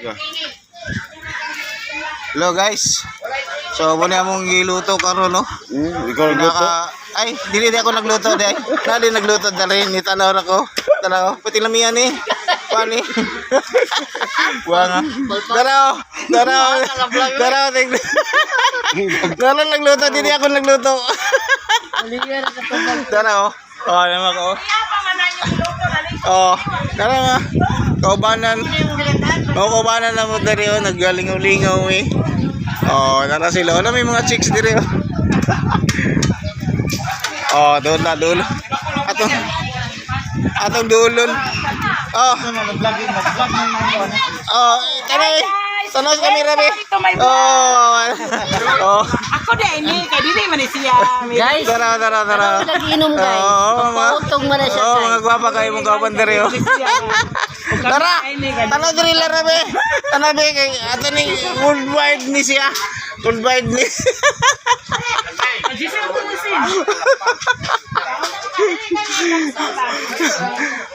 Yeah. Hello guys. So muna among giluto karon no. Ikaw nagluto? Ay, dili ako nagluto day. Nadi nagluto dali ni tanaw ko. Tanaw, pati lamian ni. Pani. Buanga. Daraw. Daraw nagluto, dili ako nagluto. Daraw. Oh, naman ko. Oh, daraw. Kaubanan. Kaubanan na mo dari oh, naggalingaw-lingaw eh. Oh, nara sila. Wala may mga chicks diri oh. Oh, doon na dulo. Atong dulon. Oh. Oh, kanay. Tanos kami rabi. Oh. Oh. Ako din ini kay dili man siya. Guys, Tara. nag-inom guys. Pautong mo na siya Oh, guys. mga gwapa kayo mong kapan diri oh. Tara. Tara diri la rabi. Tanabi kay ato ni worldwide ni siya. Worldwide ni.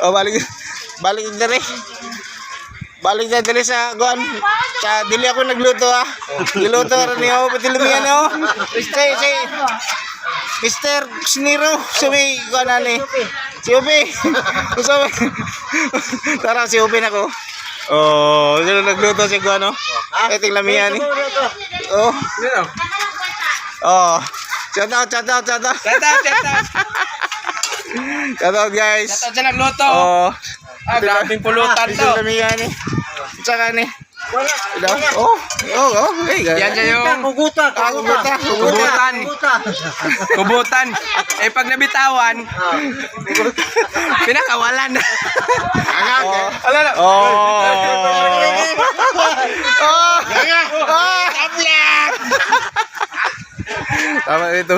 Oh, balik diri. Balik na dali sa guan. Sa dili ako nagluto ah. Giluto ra niyo pati lumiyan oh. Say Mr. Sniro, sumi guan ani. Si Ubi. Sabi. Tara si Ubi nako. Oh, dili nagluto si guan oh. Eting lamiyan ni. Oh. Oh. Shout out. Shout out guys. Tato sa nagluto. Oh. Grabing pulutan to. Ito lamiyan ni. Tsaka ni. Oh. Hey guys. Yan siya yung Kubutan. kubutan. Eh pag nabitawan, pinakawalan. Oh. Tama ito.